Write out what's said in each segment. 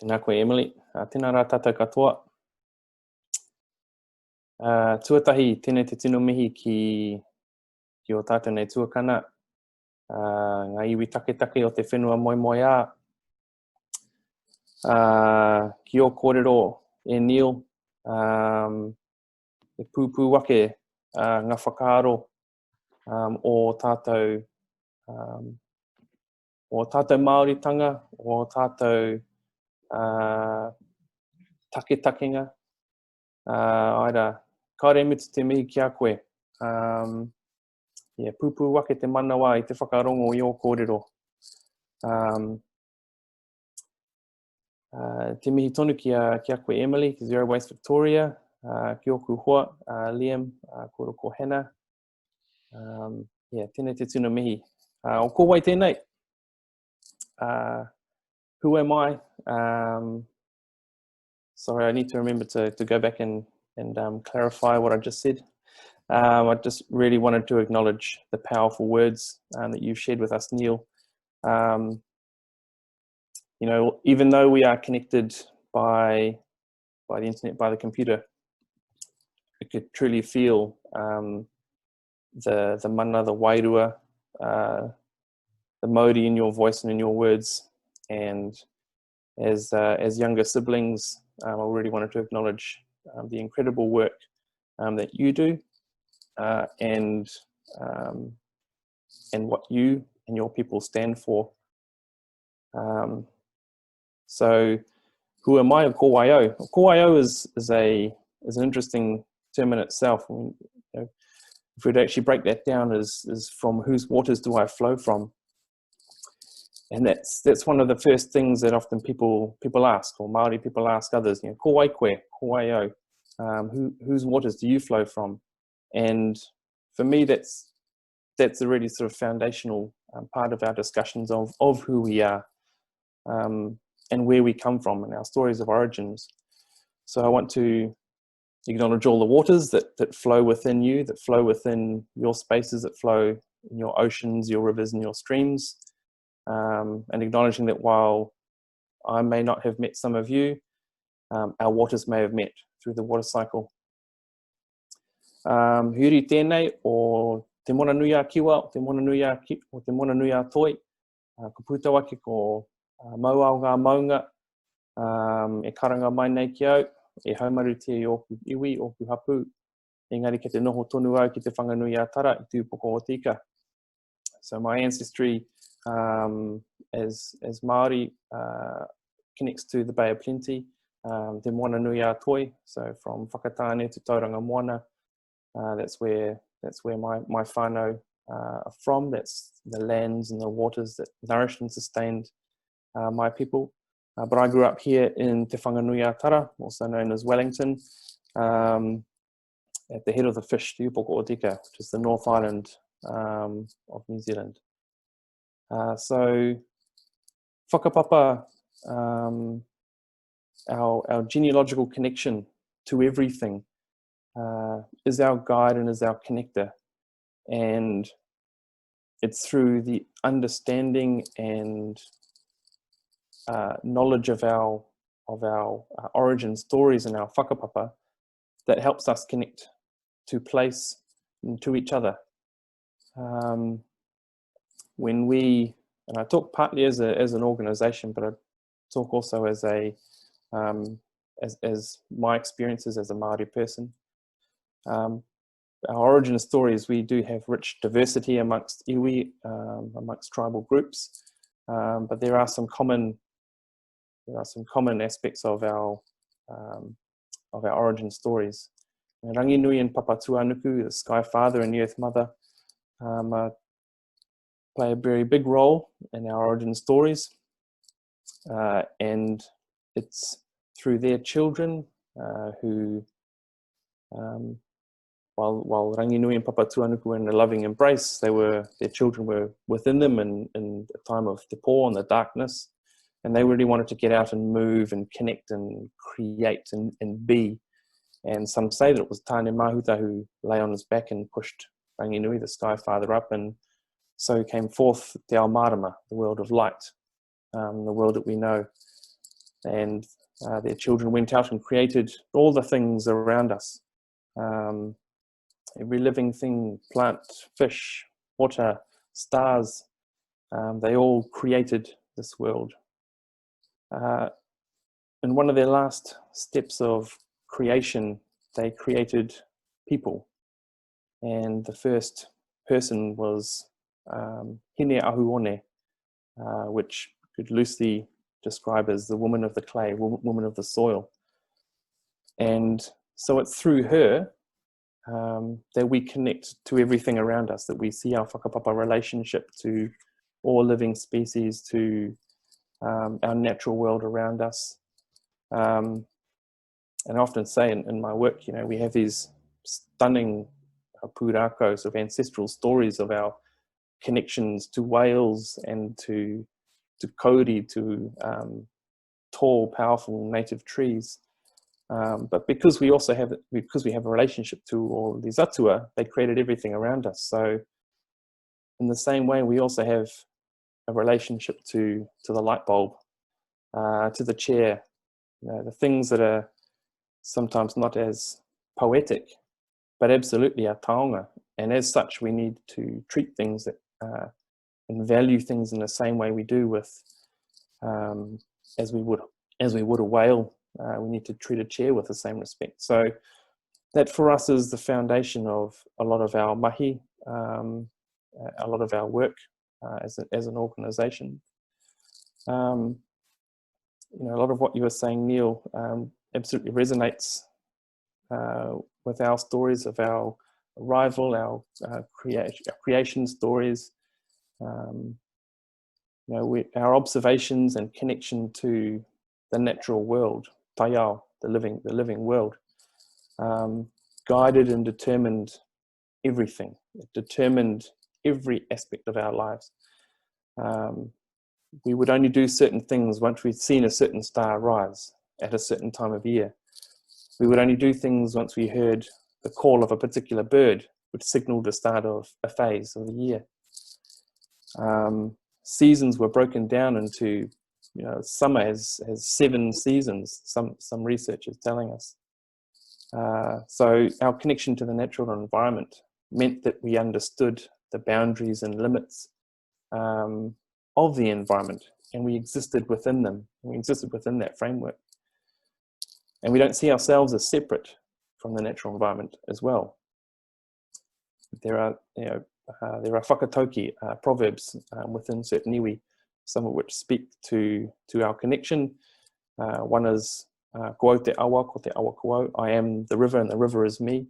Tēnā koe Emily, tēnā rā tātou katoa. Tuatahi, tēnei te tino mihi ki o tātou nei tuakana. Ngā iwi take o te whenua moi ā. Ki o kōrero e Neil, e pūpū wake ngā whakaaro o tātou Māoritanga, o tātou takenga. Aira, kaore mutu te mihi ki a koe. Pūpū wake te manawa i te whakarongo i o kōrero. Te mihi tonu ki a koe Emily, ki Zero Waste Victoria, ki oku hoa, Liam, koro ko Hannah. Tēnei te tino mihi. O ko wai tēnei. Who am I? Sorry, I need to remember to go back and clarify what I just said. I just really wanted to acknowledge the powerful words that you've shared with us, Neil. You know, even though we are connected by the internet, by the computer, I could truly feel the mana, the wairua, the Māori in your voice and in your words. And as younger siblings, I really wanted to acknowledge the incredible work that you do, and what you and your people stand for. So, who am I? Ko waio. Ko waio is an interesting term in itself. I mean, you know, if we'd actually break that down, is from whose waters do I flow from? And that's one of the first things that often people ask, or Māori people ask others. You know, ko wai koe, ko waio. Whose waters do you flow from? And for me, that's a really sort of foundational part of our discussions of who we are, and where we come from, and our stories of origins. So I want to acknowledge all the waters that flow within you, that flow within your spaces, that flow in your oceans, your rivers, and your streams. And acknowledging that while I may not have met some of you, our waters may have met through the water cycle. Huri tēnei o te mona nui a kiwa, o te mona nui a toi, ko pūtau ake ko mauao ngā maunga, e karanga mai nei ki au, e haumaru te i oku iwi, oku hapu, engari ke te noho tonu au ki te whanganui a tara i tūpoko o tika. So my ancestry as Māori connects to the Bay of Plenty, te moana nui a toi, so from Whakatāne to Tauranga Moana, that's where my whānau are from. That's the lands and the waters that nourished and sustained my people. But I grew up here in Te Whanganui a Tara, also known as Wellington, at the head of the fish, Te Upoko o Tika, which is the North Island of New Zealand. So, whakapapa, our genealogical connection to everything is our guide and is our connector. And it's through the understanding and knowledge of our origin stories and our whakapapa that helps us connect to place and to each other. When we, and I talk partly as an organisation, but I talk also as my experiences as a Māori person. Our origin stories, we do have rich diversity amongst iwi, amongst tribal groups, but there are some common aspects of our origin stories. Rangi Nui and Papatūānuku, the Sky Father and the Earth Mother, play a very big role in our origin stories, and it's through their children who, while Rangi Nui and Papatūānuku were in a loving embrace, their children were within them in a time of te pō and the darkness, and they really wanted to get out and move and connect and create and be. And some say that it was Tāne Mahuta who lay on his back and pushed Rangi Nui, the Sky Father, up, and so came forth Te Ao Marama, the world of light, the world that we know. and their children went out and created all the things around us. Every living thing, plant, fish, water, stars, they all created this world. In one of their last steps of creation, they created people. And the first person was Hine Ahuone, which could loosely describe as the woman of the clay, woman of the soil. And so it's through her that we connect to everything around us, that we see our whakapapa relationship to all living species, to our natural world around us. And I often say in my work, you know, we have these stunning pūrākau, of ancestral stories of our connections to whales and to kauri, to tall, powerful native trees. But because we have a relationship to all these atua, they created everything around us. So in the same way, we also have a relationship to the light bulb, to the chair, you know, the things that are sometimes not as poetic, but absolutely are taonga. And as such, we need to treat things that, and value things in the same way we do with, as we would a whale. We need to treat a chair with the same respect. So that for us is the foundation of a lot of our mahi, a lot of our work as an organisation. You know, a lot of what you were saying, Neil, absolutely resonates with our stories of our arrival, our creation stories. You know, our observations and connection to the natural world, taiao, the living world, guided and determined everything. It determined every aspect of our lives. We would only do certain things once we'd seen a certain star rise at a certain time of year. We would only do things once we heard the call of a particular bird, which signaled the start of a phase of the year. Seasons were broken down into, you know, summer has 7 seasons, some research is telling us. So our connection to the natural environment meant that we understood the boundaries and limits of the environment, and we existed within them. We existed within that framework. And we don't see ourselves as separate from the natural environment as well. There are, you know, there are whakatauki, proverbs within certain iwi, some of which speak to our connection. One is, ko au te awa, ko te awa ko au, I am the river and the river is me.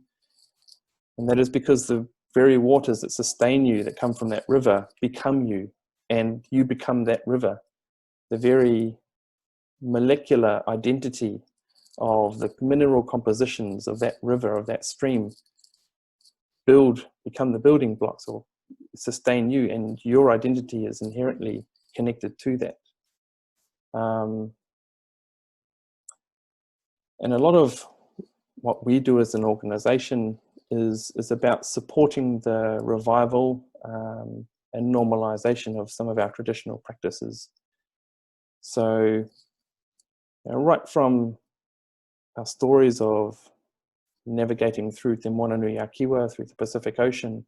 And that is because the very waters that sustain you, that come from that river, become you, and you become that river. The very molecular identity of the mineral compositions of that river, of that stream, become the building blocks or sustain you, and your identity is inherently connected to that. And a lot of what we do as an organization is about supporting the revival and normalization of some of our traditional practices. So, you know, right from our stories of navigating through Te Moananui a Kiwa, through the Pacific Ocean,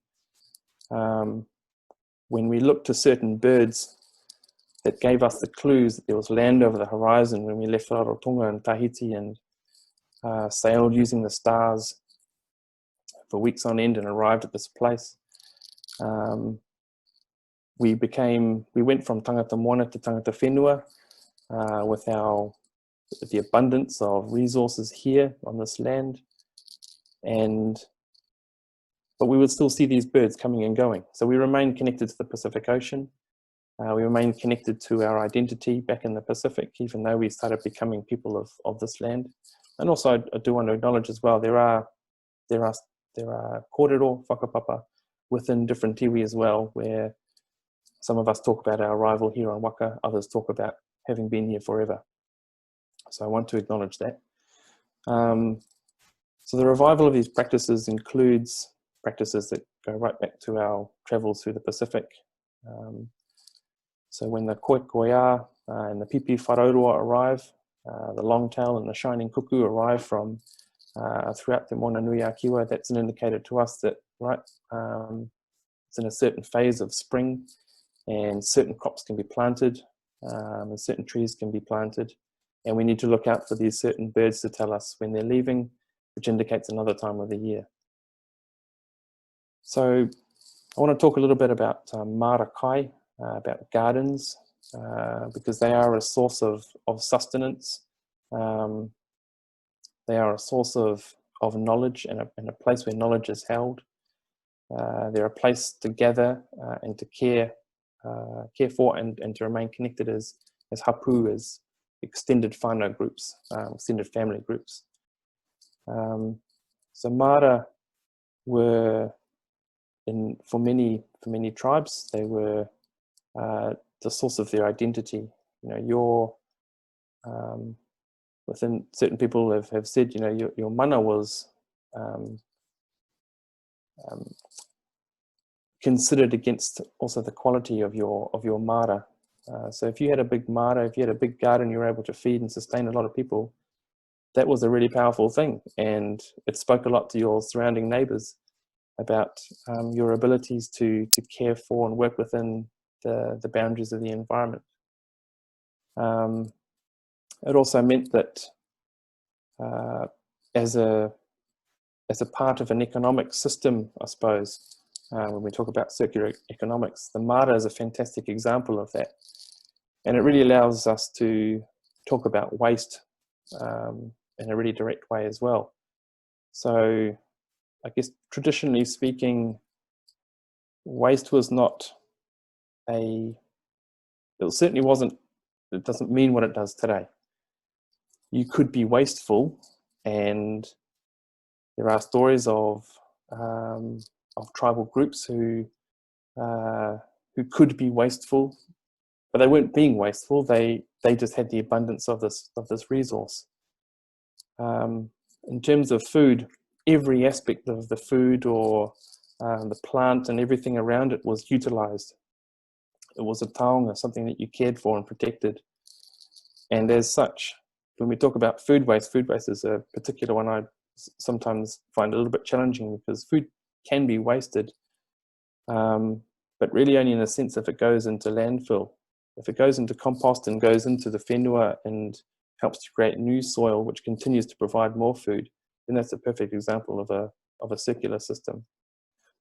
when we looked to certain birds that gave us the clues that there was land over the horizon when we left Rarotonga and Tahiti and sailed using the stars for weeks on end and arrived at this place. We went from tangata moana to tangata whenua with the abundance of resources here on this land, but we would still see these birds coming and going. So we remain connected to the Pacific Ocean. We remain connected to our identity back in the Pacific, even though we started becoming people of this land. And also, I do want to acknowledge as well, there are kōrero whakapapa within different iwi as well, where some of us talk about our arrival here on Waka, others talk about having been here forever. So I want to acknowledge that. So the revival of these practices includes practices that go right back to our travels through the Pacific. So when the koe koea and the pipi wharaurua arrive, the longtail and the shining cuckoo arrive from throughout the Mona Nui a Kiwa, that's an indicator to us that, right, it's in a certain phase of spring and certain crops can be planted and certain trees can be planted. And we need to look out for these certain birds to tell us when they're leaving, which indicates another time of the year. So I want to talk a little bit about marae, about gardens, because they are a source of sustenance. They are a source of knowledge and a place where knowledge is held. They're a place to gather and to care for and to remain connected as hapu, as extended whānau groups, extended family groups. So mara were, for many tribes, they were the source of their identity. Within certain people have said, your mana was considered against also the quality of your mara. So if you had a big mara, if you had a big garden, you were able to feed and sustain a lot of people, that was a really powerful thing, and it spoke a lot to your surrounding neighbours about your abilities to care for and work within the boundaries of the environment. It also meant that as a part of an economic system, I suppose, when we talk about circular economics, the mara is a fantastic example of that. And it really allows us to talk about waste in a really direct way as well. So I guess traditionally speaking, waste was not it certainly wasn't, it doesn't mean what it does today. You could be wasteful, and there are stories of tribal groups who could be wasteful, but they weren't being wasteful. They just had the abundance of this resource. In terms of food, every aspect of the food or the plant and everything around it was utilized. It was a taonga, something that you cared for and protected. And as such, when we talk about food waste is a particular one I sometimes find a little bit challenging, because food can be wasted, but really only in a sense if it goes into landfill. If it goes into compost and goes into the whenua and helps to create new soil, which continues to provide more food, then that's a perfect example of a circular system.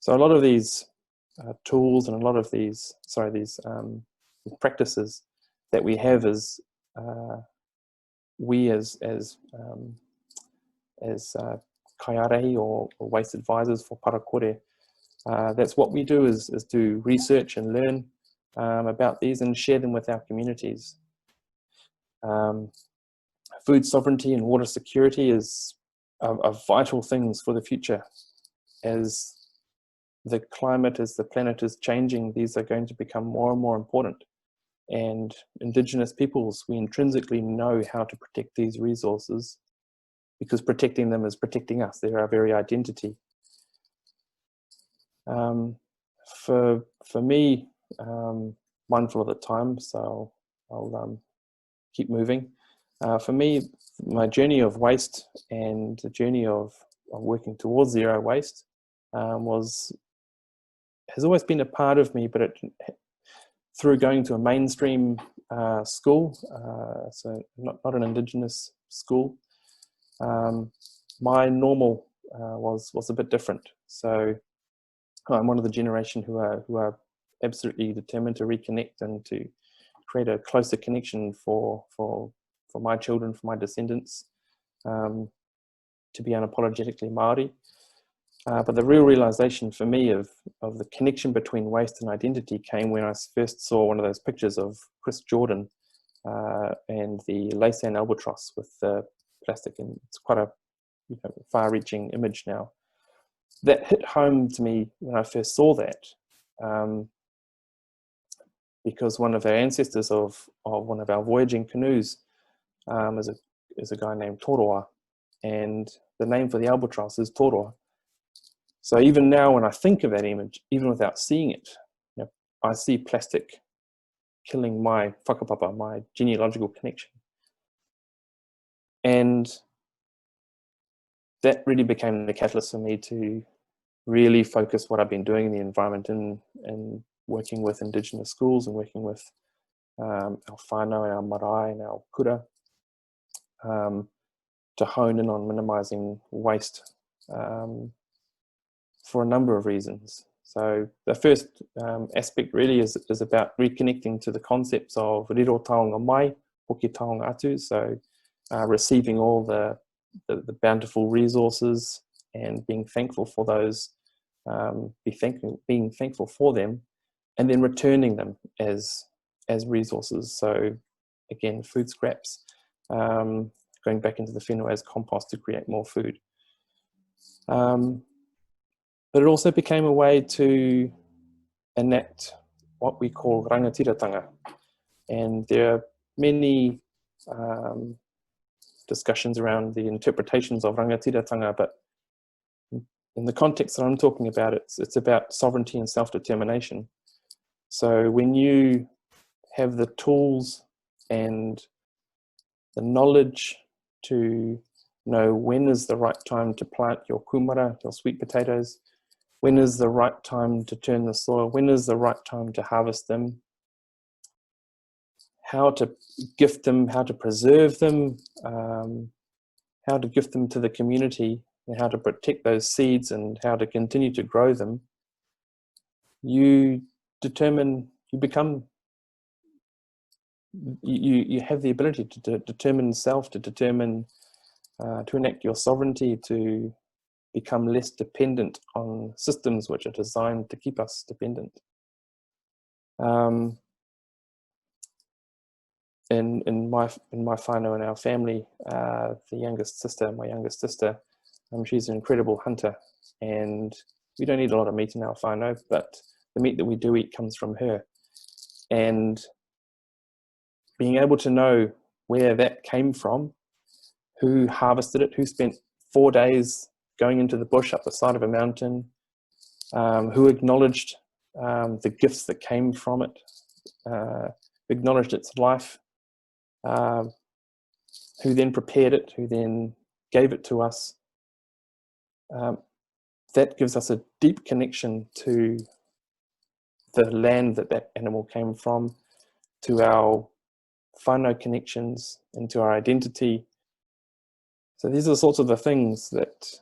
So a lot of these tools and a lot of these practices that we have as kaiarehi or waste advisors for parakore, that's what we do, is do research and learn about these and share them with our communities. Food sovereignty and water security are vital things for the future. As the climate, as the planet is changing, these are going to become more and more important. And Indigenous peoples, we intrinsically know how to protect these resources, because protecting them is protecting us. They're our very identity. For me, mindful of the time, so I'll keep moving. For me, my journey of waste and the journey of working towards zero waste has always been a part of me, but through going to a mainstream school, so not an Indigenous school, my normal was a bit different. So I'm one of the generation who are absolutely determined to reconnect and to create a closer connection for my children, for my descendants, to be unapologetically Māori. But the real realization for me of the connection between waste and identity came when I first saw one of those pictures of Chris Jordan and the Laysan albatross with the plastic, and it's quite a far-reaching image now. That hit home to me when I first saw that, because one of our ancestors of one of our voyaging canoes is a guy named Toroa, and the name for the albatross is Toroa. So even now, when I think of that image, even without seeing it, I see plastic killing my whakapapa, my genealogical connection. And that really became the catalyst for me to really focus what I've been doing in the environment and working with Indigenous schools and working with our whānau, our marae, and our kura, to hone in on minimizing waste for a number of reasons. So the first aspect really is about reconnecting to the concepts of riro taonga mai, hoki taonga atu, so receiving all the bountiful resources and being thankful for those, being thankful for them, and then returning them as resources. So again, food scraps, going back into the whenua as compost to create more food. But it also became a way to enact what we call rangatiratanga. And there are many discussions around the interpretations of rangatiratanga, but in the context that I'm talking about, it's about sovereignty and self-determination. So when you have the tools and the knowledge to know when is the right time to plant your kumara, your sweet potatoes, when is the right time to turn the soil, when is the right time to harvest them, how to gift them, how to preserve them, how to gift them to the community, and how to protect those seeds and how to continue to grow them, you have the ability to determine self, to determine, to enact your sovereignty, to become less dependent on systems which are designed to keep us dependent. In my whānau and our family, my youngest sister, she's an incredible hunter, and we don't eat a lot of meat in our whānau, but the meat that we do eat comes from her. And being able to know where that came from, who harvested it, who spent 4 days going into the bush up the side of a mountain, who acknowledged the gifts that came from it, acknowledged its life, who then prepared it, who then gave it to us. That gives us a deep connection to the land that animal came from, to our whānau connections, and to our identity. So these are the sorts of the things that,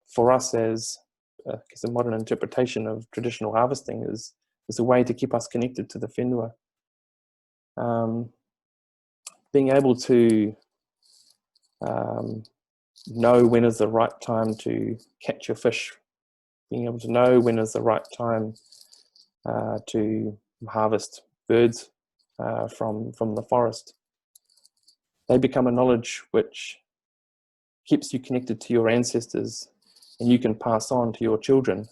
for us as a modern interpretation of traditional harvesting, is a way to keep us connected to the whenua. Being able to know when is the right time to catch your fish, being able to know when is the right time to harvest birds from the forest. They become a knowledge which keeps you connected to your ancestors, and you can pass on to your children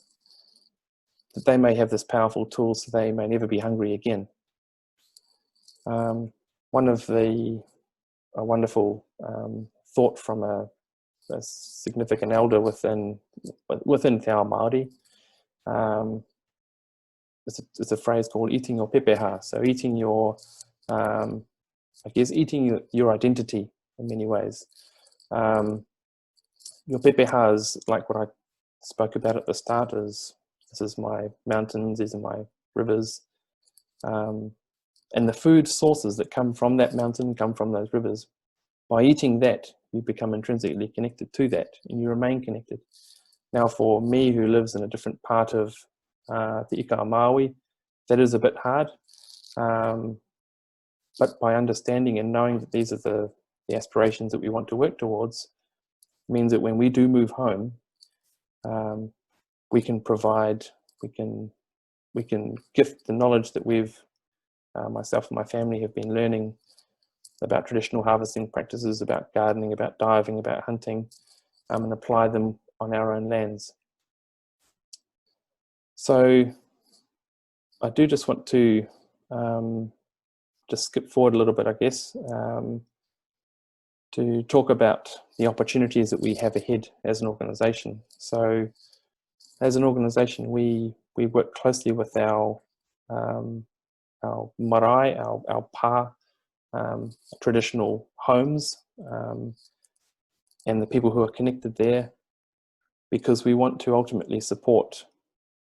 that they may have this powerful tool so they may never be hungry again. One of a wonderful thought from a significant elder within Te Ao Māori, it's a phrase called eating your pepeha. So eating your, eating your identity in many ways. Your pepeha is like what I spoke about at the start, this is my mountains, these are my rivers. And the food sources that come from that mountain come from those rivers. By eating that, you become intrinsically connected to that, and you remain connected. Now, for me, who lives in a different part of the Ika Maui, that is a bit hard. But by understanding and knowing that these are the aspirations that we want to work towards, means that when we do move home, we can provide, we can gift the knowledge that we've, myself and my family have been learning about traditional harvesting practices, about gardening, about diving, about hunting, and apply them on our own lands. So I do just want to just skip forward a little bit, I guess, to talk about the opportunities that we have ahead as an organisation. So as an organisation, we work closely with our marae, our pā, traditional homes and the people who are connected there, because we want to ultimately support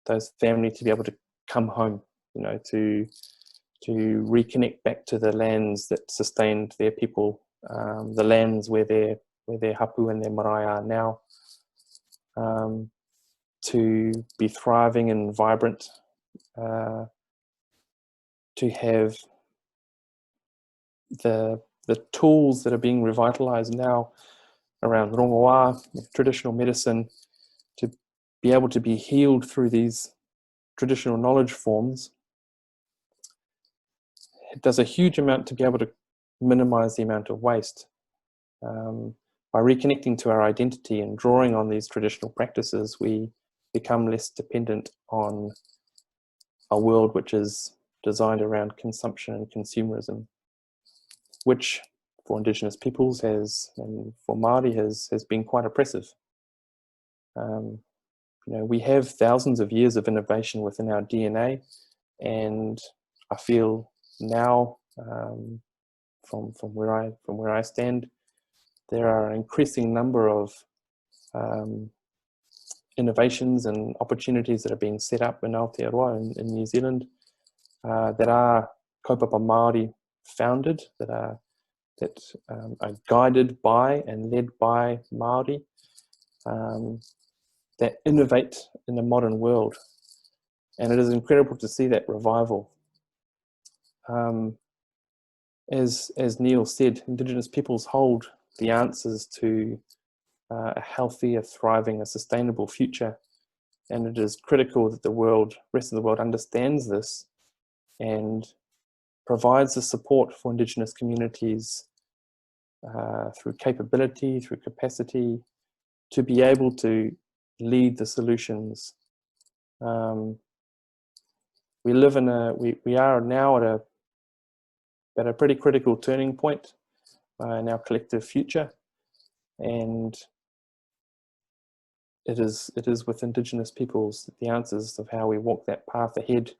those families to be able to come home, to reconnect back to the lands that sustained their people, the lands where their hapu and their marae are now, to be thriving and vibrant, to have the tools that are being revitalized now around rongoā, traditional medicine, to be able to be healed through these traditional knowledge forms. It does a huge amount to be able to minimize the amount of waste. By reconnecting to our identity and drawing on these traditional practices, we become less dependent on a world which is designed around consumption and consumerism, which for Indigenous peoples and for Māori has been quite oppressive. We have thousands of years of innovation within our DNA, and I feel now, from where I stand, there are an increasing number of innovations and opportunities that are being set up in Aotearoa in New Zealand that are kaupapa Māori founded, that are guided by and led by Māori, that innovate in the modern world. And it is incredible to see that revival. As Neil said, Indigenous peoples hold the answers to a healthy, a thriving, a sustainable future. And it is critical that the rest of the world understands this and provides the support for Indigenous communities through capability, through capacity, to be able to lead the solutions. We are now at a pretty critical turning point in our collective future, and it is with Indigenous peoples the answers of how we walk that path ahead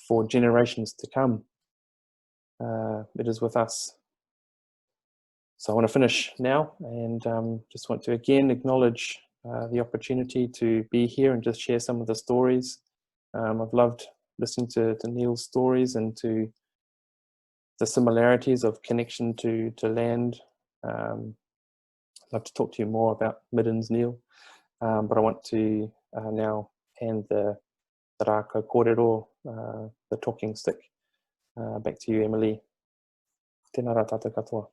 for generations to come. It is with us. So I want to finish now, and just want to again acknowledge the opportunity to be here and just share some of the stories. I've loved listening to Neil's stories and to the similarities of connection to land. I'd love to talk to you more about middens, Neil, but I want to now hand the rākau kōrero, the talking stick, back to you, Emily. Tēnā rā tātou katoa.